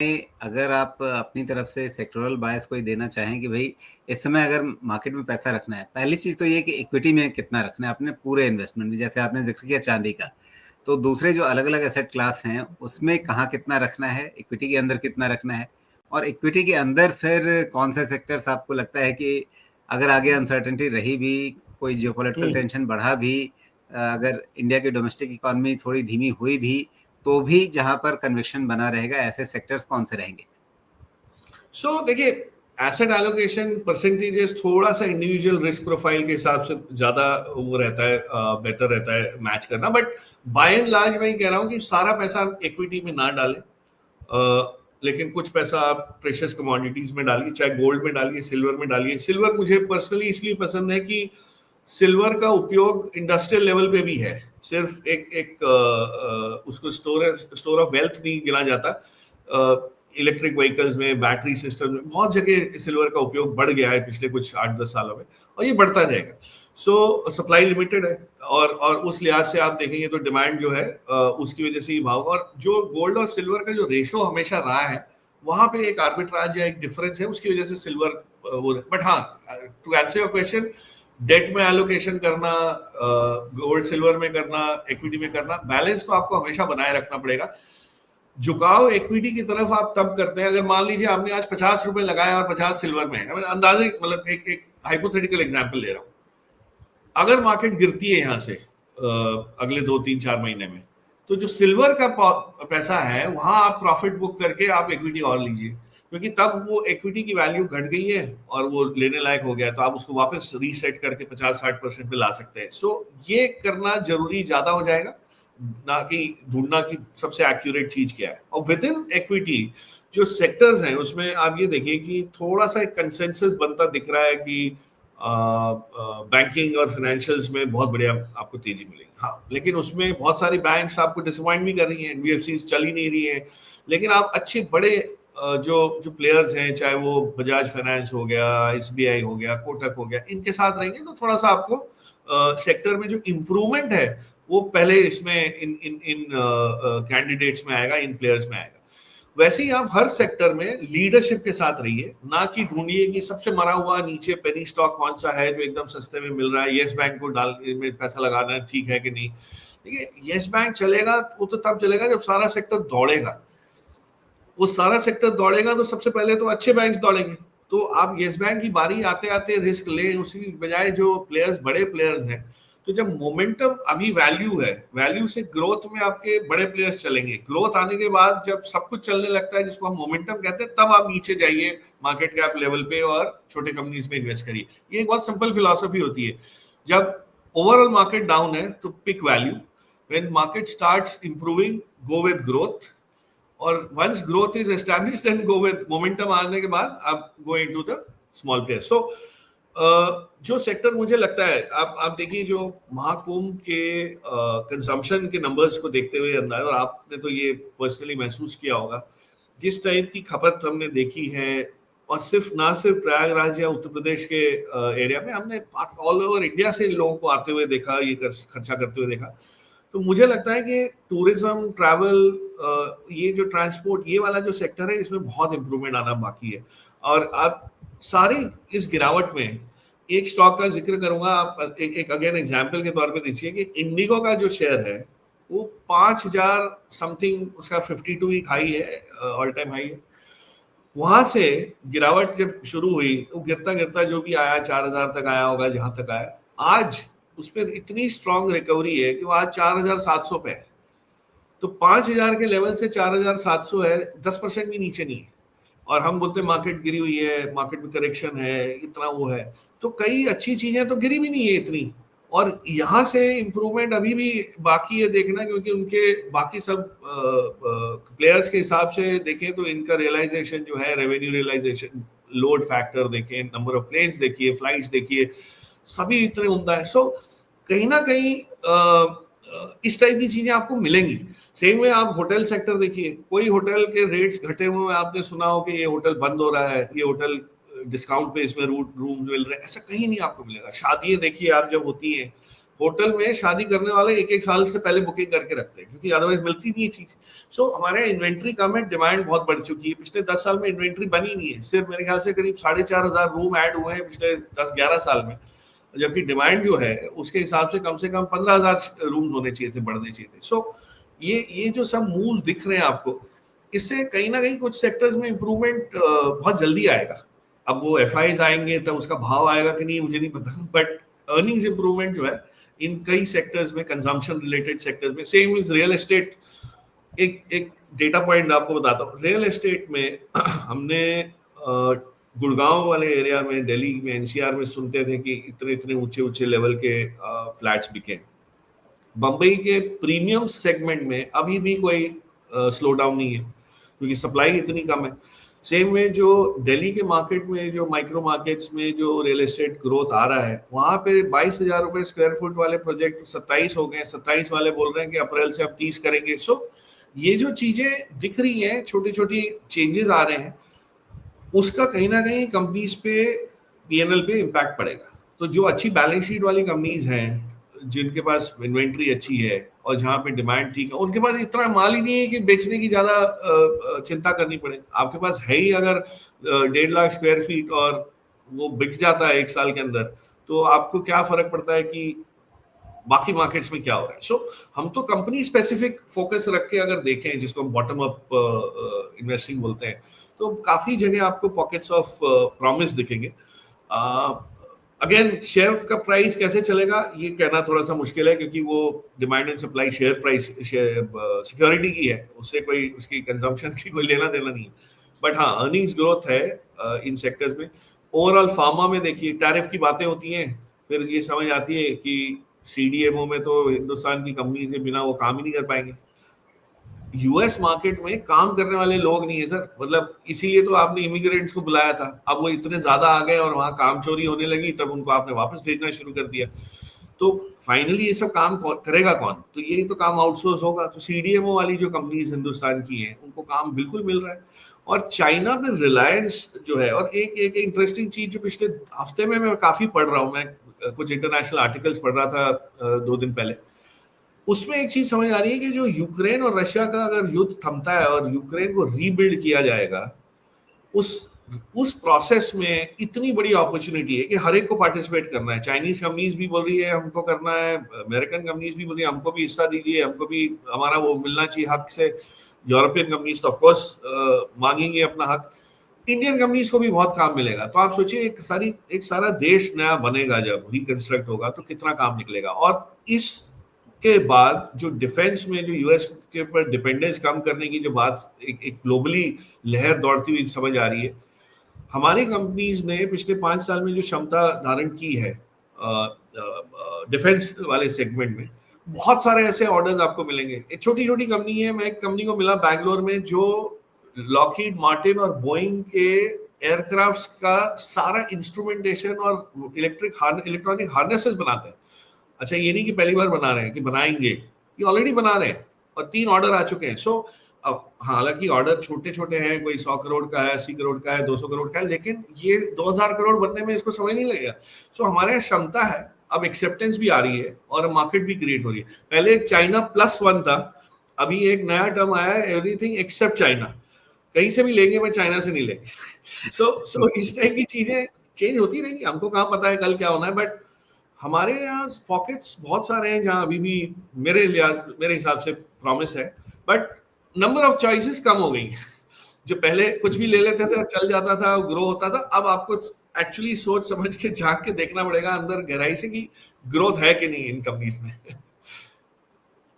अगर आप अपनी तरफ से सेक्टोरल बायस कोई देना चाहें कि भाई इस समय अगर मार्केट में पैसा रखना है, पहली चीज तो ये कि इक्विटी में कितना रखना है अपने पूरे इन्वेस्टमेंट में, जैसे आपने जिक्र किया चांदी का। तो दूसरे जो अलग अलग एसेट क्लास हैं उसमें कहाँ कितना रखना है, इक्विटी के अंदर कितना रखना है, और इक्विटी के अंदर फिर कौन से सेक्टर्स आपको लगता है कि अगर आगे अनसर्टेनिटी रही भी, कोई जियोपॉलिटिकल टेंशन बढ़ा भी, अगर इंडिया की डोमेस्टिक इकोनॉमी थोड़ी धीमी हुई भी, तो भी जहां पर कन्विक्शन बना रहेगा, ऐसे सेक्टर्स कौन से रहेंगे? देखिए, एसेट एलोकेशन परसेंटेजेस थोड़ा सा इंडिविजुअल रिस्क प्रोफाइल के हिसाब से ज्यादा वो रहता है, बेटर रहता है मैच करना। बट बाय एंड लार्ज मैं कह रहा हूँ कि सारा पैसा आप इक्विटी में ना डालें, लेकिन कुछ पैसा आप प्रेशियस कमोडिटीज में डालिए, चाहे गोल्ड में डालिए, सिल्वर में डालिए। सिल्वर मुझे पर्सनली इसलिए पसंद है कि सिल्वर का उपयोग इंडस्ट्रियल लेवल पे भी है, सिर्फ उसको स्टोर ऑफ वेल्थ नहीं गिना जाता। इलेक्ट्रिक व्हीकल्स में, बैटरी सिस्टम में बहुत जगह सिल्वर का उपयोग बढ़ गया है पिछले कुछ 8-10 सालों में, और ये बढ़ता जाएगा। सप्लाई लिमिटेड है, और उस लिहाज से आप देखेंगे तो डिमांड जो है उसकी वजह से ही भाव। और जो गोल्ड और सिल्वर का जो रेशो हमेशा रहा है, वहां पे एक आर्बिट्राज या एक डिफरेंस है, उसकी वजह से सिल्वर वो। बट हाँ, to answer your question, debt में एलोकेशन करना, गोल्ड सिल्वर में करना, इक्विटी में करना, बैलेंस तो आपको हमेशा बनाए रखना पड़ेगा। झुकाव इक्विटी की तरफ आप तब करते हैं अगर मान लीजिए आपने आज 50 रुपए लगाया और 50 सिल्वर में है। अंदाजे, मतलब एक हाइपोथेटिकल एग्जांपल ले रहा हूं। अगर मार्केट गिरती है यहां से अगले 2-3-4 महीने में, तो जो सिल्वर का पैसा है वहां आप प्रॉफिट बुक करके आप इक्विटी और लीजिए, क्योंकि तब वो इक्विटी की वैल्यू घट गई है और वो लेने लायक हो गया, तो आप उसको वापस रीसेट करके 50-60% पे ला सकते हैं। ये करना जरूरी ज्यादा हो जाएगा, ना कि ढूंढना कि सबसे एक्यूरेट चीज क्या है। और विद इन इक्विटी जो सेक्टर्स हैं उसमें आप ये देखिए कि थोड़ा सा एक कंसेंसस बनता दिख रहा है कि बैंकिंग और फाइनेंशियल्स में बहुत बढ़िया आपको तेजी मिलेगी। हाँ, लेकिन उसमें बहुत सारी बैंक्स आपको डिसअपॉइंट भी कर रही हैं, एनबीएफसी चल ही नहीं रही है। लेकिन आप अच्छे बड़े जो प्लेयर्स हैं, चाहे वो बजाज फाइनेंस हो गया, एसबीआई हो गया, कोटक हो गया, इनके साथ रहेंगे तो थोड़ा सा आपको सेक्टर में जो इम्प्रूवमेंट है वो पहले इसमें इन कैंडिडेट्स में आएगा, इन प्लेयर्स में आएगा। वैसे ही आप हर सेक्टर में लीडरशिप के साथ रहिए, ना कि ढूंढिए कि सबसे मरा हुआ नीचे पेनी स्टॉक कौन सा है जो एकदम सस्ते में मिल रहा है, येस बैंक को डाल में पैसा लगाना है, ठीक है कि नहीं। देखिए, येस बैंक चलेगा वो तो तब चलेगा जब सारा सेक्टर दौड़ेगा। वो सारा सेक्टर दौड़ेगा तो सबसे पहले तो अच्छे बैंक दौड़ेंगे। तो आप येस बैंक की बारी आते आते रिस्क ले, उसी बजाय जो प्लेयर्स बड़े प्लेयर्स हैं, तो जब मोमेंटम, अभी वैल्यू है, वैल्यू से ग्रोथ में आपके बड़े प्लेयर्स चलेंगे। ग्रोथ आने के बाद जब सब कुछ चलने लगता है, जिसको हम मोमेंटम कहते हैं, तब आप नीचे जाइए मार्केट कैप लेवल पे और छोटे कंपनीज में इन्वेस्ट करिए। ये एक बहुत सिंपल फिलॉसफी होती है। जब ओवरऑल मार्केट डाउन है तो pick value, when market starts improving go with growth, और once growth is established then go with momentum. आने के बाद आप go into the small players. जो सेक्टर मुझे लगता है, आप देखिए जो महाकुंभ के कंजम्पशन के नंबर्स को देखते हुए अंदाजा, और आपने तो ये पर्सनली महसूस किया होगा, जिस टाइप की खपत हमने देखी है, और ना सिर्फ प्रयागराज या उत्तर प्रदेश के एरिया में, हमने ऑल ओवर इंडिया से लोगों को आते हुए देखा, ये खर्चा करते हुए देखा। तो मुझे लगता है कि टूरिज्म, ट्रैवल, ये जो ट्रांसपोर्ट, ये वाला जो सेक्टर है, इसमें बहुत इंप्रूवमेंट आना बाकी है। और आप सारी इस गिरावट में एक स्टॉक का जिक्र करूंगा, आप एक अगेन एग्जांपल के तौर पे देखिए कि इंडिगो का जो शेयर है वो 5000 समथिंग, उसका 52 वीक हाई है, ऑल टाइम हाई है। वहां से गिरावट जब शुरू हुई तो गिरता गिरता जो भी आया 4000 तक आया होगा, जहां तक आया। आज उस पर इतनी स्ट्रॉन्ग रिकवरी है कि वो आज 4700 पे है। तो 5000 के लेवल से 4700 है, 10% भी नीचे नहीं है। और हम बोलते हैं मार्केट गिरी हुई है, मार्केट में करेक्शन है, इतना वो है। तो कई अच्छी चीजें तो गिरी भी नहीं है इतनी, और यहाँ से इंप्रूवमेंट अभी भी बाकी है देखना, क्योंकि उनके बाकी सब प्लेयर्स के हिसाब से देखें तो इनका रियलाइजेशन जो है, रेवेन्यू रियलाइजेशन, लोड फैक्टर देखें, नंबर ऑफ प्लेन्स देखिए, फ्लाइट्स देखिए, सभी इतने उम्दा है। कहीं ना कहीं इस टाइप की चीजें आपको मिलेंगी। सेम में आप होटल सेक्टर देखिए, कोई होटल के रेट्स घटे हुए आपने सुना हो कि ये होटल बंद हो रहा है, ये होटल डिस्काउंट पे इसमें रूम मिल रहे हैं, ऐसा कहीं नहीं आपको मिलेगा। शादियां देखिए आप जब होती हैं, होटल में शादी करने वाले एक एक साल से पहले बुकिंग करके रखते हैं, क्योंकि अदरवाइज मिलती नहीं है चीज। सो हमारे यहाँ इन्वेंट्री कम है, डिमांड बहुत बढ़ चुकी है। पिछले 10 साल में इन्वेंट्री बनी नहीं है, सिर्फ मेरे ख्याल से करीब 4,500 रूम ऐड हुए हैं पिछले 10-11 साल में, जबकि डिमांड जो है उसके हिसाब से कम 15,000 रूम होने चाहिए थे, बढ़ने चाहिए थे। सो ये जो सब मूव दिख रहे हैं आपको, इससे कहीं ना कहीं कुछ सेक्टर्स में इंप्रूवमेंट बहुत जल्दी आएगा। अब वो एफआईज आएंगे तब उसका भाव आएगा कि नहीं मुझे नहीं पता, बट अर्निंग्स इंप्रूवमेंट जो है इन कई सेक्टर्स में, कंजम्पशन रिलेटेड सेक्टर्स में, सेम इज रियल एस्टेट। एक डेटा पॉइंट आपको बताता हूँ, रियल एस्टेट में हमने गुड़गांव वाले एरिया में, दिल्ली में, एनसीआर में सुनते थे कि इतने इतने ऊंचे ऊंचे लेवल के फ्लैट्स बिके। बम्बई के प्रीमियम सेगमेंट में अभी भी कोई स्लो डाउन नहीं है, क्योंकि सप्लाई इतनी कम है। सेम में जो दिल्ली के मार्केट में, जो माइक्रो मार्केट्स में जो रियल एस्टेट ग्रोथ आ रहा है, वहां पे 22,000 रुपए स्क्वायर फुट वाले प्रोजेक्ट 27 हो गए, 27 वाले बोल रहे हैं कि अप्रैल से अब 30 करेंगे। सो ये जो चीजें दिख रही हैं, छोटी छोटी चेंजेस आ रहे हैं, उसका कहीं ना कहीं कंपनीज पे, पीएनएल पे इम्पैक्ट पड़ेगा। तो जो अच्छी बैलेंस शीट वाली कंपनीज हैं, जिनके पास इन्वेंट्री अच्छी है और जहाँ पे डिमांड ठीक है, उनके पास इतना माल ही नहीं है कि बेचने की ज्यादा चिंता करनी पड़े। आपके पास है ही अगर 1.5 लाख स्क्वायर फीट और वो बिक जाता है 1 साल के अंदर, तो आपको क्या फर्क पड़ता है कि बाकी मार्केट्स में क्या हो रहा है। सो हम तो कंपनी स्पेसिफिक फोकस रख के अगर देखें, जिसको हम बॉटम अप इन्वेस्टिंग बोलते हैं, तो काफी जगह आपको पॉकेट्स ऑफ प्रॉमिस दिखेंगे। अगेन शेयर का प्राइस कैसे चलेगा ये कहना थोड़ा सा मुश्किल है, क्योंकि वो demand and supply share price security की है, उससे कोई उसकी कंजम्पशन की कोई लेना देना नहीं है। बट हाँ, अर्निंग्स ग्रोथ है इन सेक्टर्स में। ओवरऑल फार्मा में देखिए, टैरिफ की बातें होती हैं, फिर ये समझ आती है कि सीडीएमओ में तो हिंदुस्तान की कंपनी के बिना वो काम ही नहीं कर पाएंगे। यूएस मार्केट में काम करने वाले लोग नहीं है सर, मतलब इसीलिए तो आपने इमिग्रेंट्स को बुलाया था। अब वो इतने ज्यादा आ गए और वहां काम चोरी होने लगी, तब उनको आपने वापस भेजना शुरू कर दिया। तो फाइनली ये सब काम करेगा कौन? तो ये तो काम आउटसोर्स होगा। तो सीडीएमओ वाली जो कंपनीज हिंदुस्तान की हैं, उनको काम बिल्कुल मिल रहा है। और चाइना में रिलायंस जो है, और एक इंटरेस्टिंग चीज जो पिछले हफ्ते में मैं काफी पढ़ रहा हूँ, मैं कुछ इंटरनेशनल आर्टिकल्स पढ़ रहा था 2 दिन पहले, उसमें एक चीज समझ आ रही है कि जो यूक्रेन और रशिया का अगर युद्ध थमता है और यूक्रेन को रीबिल्ड किया जाएगा, उस प्रोसेस में इतनी बड़ी अपॉर्चुनिटी है कि हर एक को पार्टिसिपेट करना है। चाइनीज कंपनीज भी बोल रही है हमको करना है, अमेरिकन कंपनीज भी बोल रही है हमको भी हिस्सा दीजिए, हमको भी हमारा वो मिलना चाहिए हक से। यूरोपियन कंपनीज तो ऑफकोर्स मांगेंगे अपना हक। इंडियन कंपनीज को भी बहुत काम मिलेगा। तो आप सोचिए एक सारा देश नया बनेगा, जब रिकंस्ट्रक्ट होगा तो कितना काम निकलेगा। और इस के बाद जो डिफेंस में जो यूएस के ऊपर डिपेंडेंस कम करने की जो बात एक ग्लोबली लहर दौड़ती हुई समझ आ रही है, हमारी कंपनीज ने पिछले 5 साल में जो क्षमता धारण की है डिफेंस वाले सेगमेंट में, बहुत सारे ऐसे ऑर्डर्स आपको मिलेंगे। एक छोटी छोटी कंपनी है, मैं एक कंपनी को मिला बैंगलोर में जो लॉकहीड मार्टिन और बोइंग के एयरक्राफ्ट्स का सारा इंस्ट्रूमेंटेशन और इलेक्ट्रॉनिक हार्नेसेस बनाते हैं। अच्छा, ये नहीं कि पहली बार बना रहे हैं कि बनाएंगे, ये ऑलरेडी बना रहे हैं और 3 ऑर्डर आ चुके हैं। सो हालांकि ऑर्डर छोटे छोटे हैं, कोई 100 करोड़ का है, 80 करोड़ का है, 200 करोड़ का है, लेकिन ये 2000 करोड़ बनने में इसको समय नहीं लगेगा। सो हमारे यहाँ क्षमता है, अब एक्सेप्टेंस भी आ रही है और मार्केट भी क्रिएट हो रही है। पहले एक चाइना +1 था, अभी एक नया टर्म आया है, एवरीथिंग एक्सेप्ट चाइना। कहीं से भी लेंगे, मैं चाइना से नहीं लेंगे। सो इस टाइप की चीजें चेंज होती रहेंगी। हमको कहाँ पता है कल क्या होना है, बट हमारे यहाँ पॉकेट्स बहुत सारे हैं जहाँ अभी भी मेरे हिसाब से प्रॉमिस है, बट नंबर ऑफ चॉइसेस कम हो गई। जो पहले कुछ भी ले लेते थे और चल जाता था, ग्रो होता था, अब आपको एक्चुअली सोच समझ के झांक के देखना पड़ेगा अंदर गहराई से कि ग्रोथ है कि नहीं इन कंपनीज में।